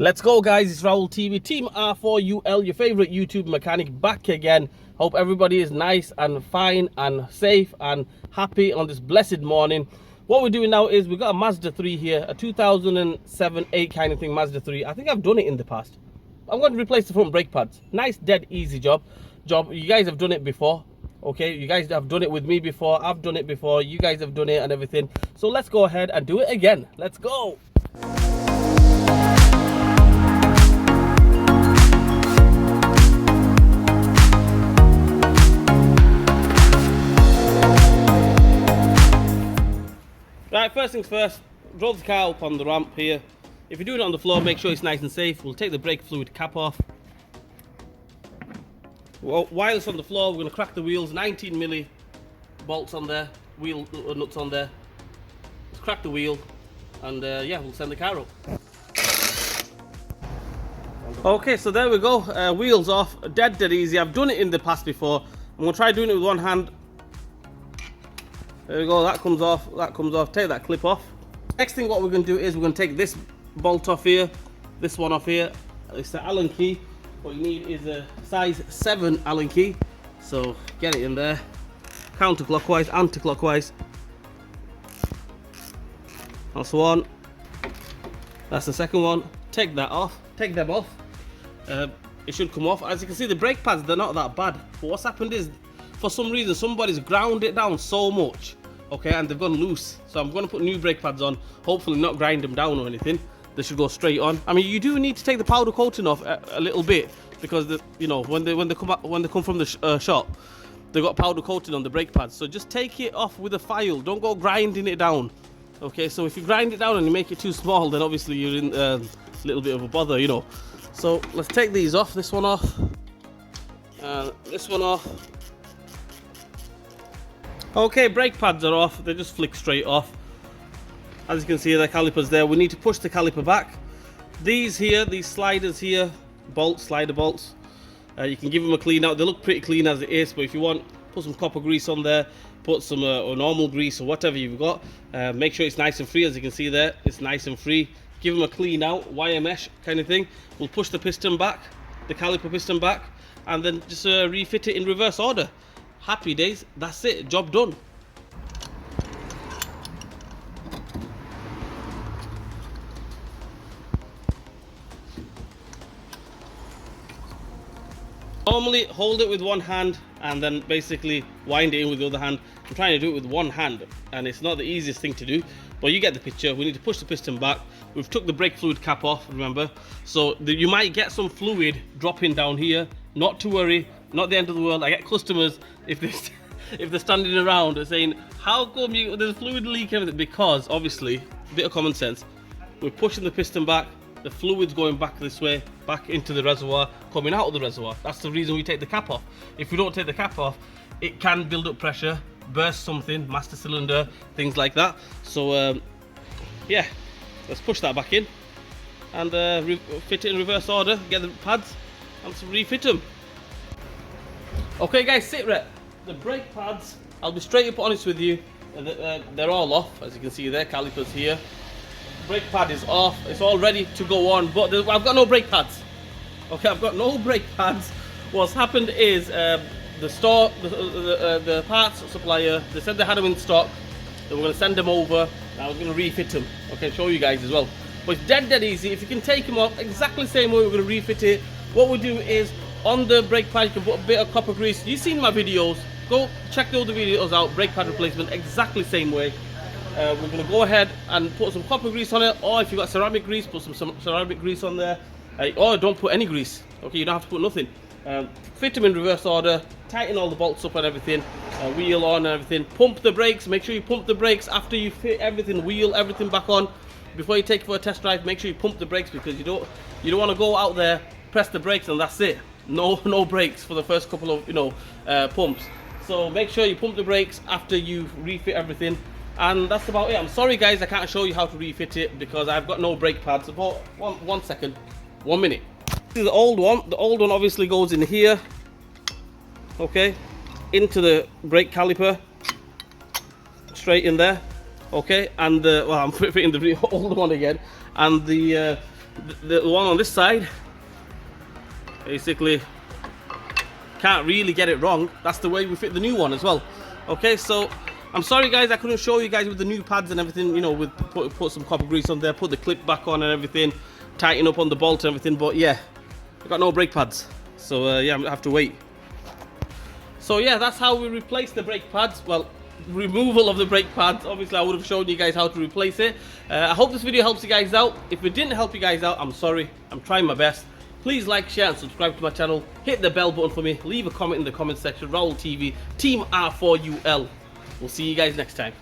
Let's go, guys. It's Raul TV, Team R4UL, your favorite YouTube mechanic, back again. Hope everybody is nice and fine and safe and happy on this blessed morning. What we're doing now is we've got a Mazda 3 here, a 2007-8 kind of thing, Mazda 3. I think I've done it in the past. I'm going to replace the front brake pads. Nice, dead easy job. You guys have done it before. Okay, you guys have done it with me before. I've done it before. You guys have done it and everything. So let's go ahead and do it again. Let's go. Right, first things first, draw the car up on the ramp here. If you're doing it on the floor, make sure it's nice and safe. We'll take the brake fluid cap off. Well, while it's on the floor, we're going to crack the wheels. 19mm bolts on there, wheel nuts on there. Let's crack the wheel, and yeah, we'll send the car up. Okay, so there we go. Wheels off, dead easy. I've done it in the past before. I'm going to try doing it with one hand. There we go, that comes off, take that clip off. Next thing what we're going to do is we're going to take this bolt off here, this one off here. It's the Allen key. What you need is a size 7 Allen key. So get it in there, counterclockwise, anti-clockwise. That's one. That's the second one. Take that off, take them off. It should come off. As you can see, the brake pads, they're not that bad. But what's happened is, for some reason, somebody's ground it down so much. Okay, and they've gone loose. So I'm going to put new brake pads on, hopefully not grind them down or anything. They should go straight on. I mean, you do need to take the powder coating off a little bit, because you know, when they come from the shop, they've got powder coating on the brake pads. So just take it off with a file. Don't go grinding it down. Okay, so if you grind it down and you make it too small, then obviously you're in a little bit of a bother, you know. So let's take these off. This one off, this one off. Okay, brake pads are off. They just flick straight off. As you can see, the calipers there. We need to push the caliper back. These here, these sliders here, bolts, slider bolts, you can give them a clean out. They look pretty clean as it is, but if you want, put some copper grease on there, put some or normal grease or whatever you've got. Make sure it's nice and free. As you can see there, it's nice and free. Give them a clean out, wire mesh kind of thing. We'll push the piston back, the caliper piston back, and then just refit it in reverse order. Happy days, that's it, job done. Normally hold it with one hand and then basically wind it in with the other hand. I'm trying to do it with one hand and it's not the easiest thing to do, but you get the picture. We need to push the piston back. We've took the brake fluid cap off, remember, so you might get some fluid dropping down here. Not to worry, not the end of the world. I get customers, if they're standing around and saying, how come there's fluid leak, everything? Because obviously, a bit of common sense, we're pushing the piston back, the fluid's going back this way, back into the reservoir, coming out of the reservoir. That's the reason we take the cap off. If we don't take the cap off, it can build up pressure, burst something, master cylinder, things like that. So yeah, let's push that back in and fit it in reverse order, get the pads and refit them. Okay guys, sit rep. The brake pads, I'll be straight up honest with you, they're all off. As you can see there, calipers here. Brake pad is off, it's all ready to go on, but I've got no brake pads. Okay, I've got no brake pads. What's happened is the store, the parts supplier, they said they had them in stock. They were going to send them over, and I was going to refit them. Okay, show you guys as well. But it's dead easy. If you can take them off exactly the same way we're going to refit it, what we do is, on the brake pad, you can put a bit of copper grease. You've seen my videos. Go check the other videos out. Brake pad replacement, exactly the same way. We're going to go ahead and put some copper grease on it. Or if you've got ceramic grease, put some ceramic grease on there. Or don't put any grease. Okay, you don't have to put nothing. Fit them in reverse order. Tighten all the bolts up and everything. Wheel on and everything. Pump the brakes. Make sure you pump the brakes after you fit everything. Wheel everything back on. Before you take it for a test drive, make sure you pump the brakes, because you don't want to go out there, press the brakes, and that's it. No brakes for the first couple of pumps. So make sure you pump the brakes after you refit everything, and that's about it. I'm sorry guys, I can't show you how to refit it because I've got no brake pads. About one second, 1 minute. This is the old one. The old one obviously goes in here, okay, into the brake caliper, straight in there, okay, and well, I'm fitting the old one again, and the the one on this side, basically, can't really get it wrong. That's the way we fit the new one as well. Okay, so I'm sorry guys, I couldn't show you guys with the new pads and everything, you know, with put some copper grease on there, put the clip back on and everything, tighten up on the bolt and everything, but yeah, I got no brake pads, so yeah, I'm gonna have to wait. So yeah, that's how we replace the brake pads. Well, removal of the brake pads. Obviously I would have shown you guys how to replace it. I hope this video helps you guys out. If it didn't help you guys out, I'm sorry, I'm trying my best. Please like, share and subscribe to my channel. Hit the bell button for me. Leave a comment in the comment section. Raul TV, Team R4UL. We'll see you guys next time.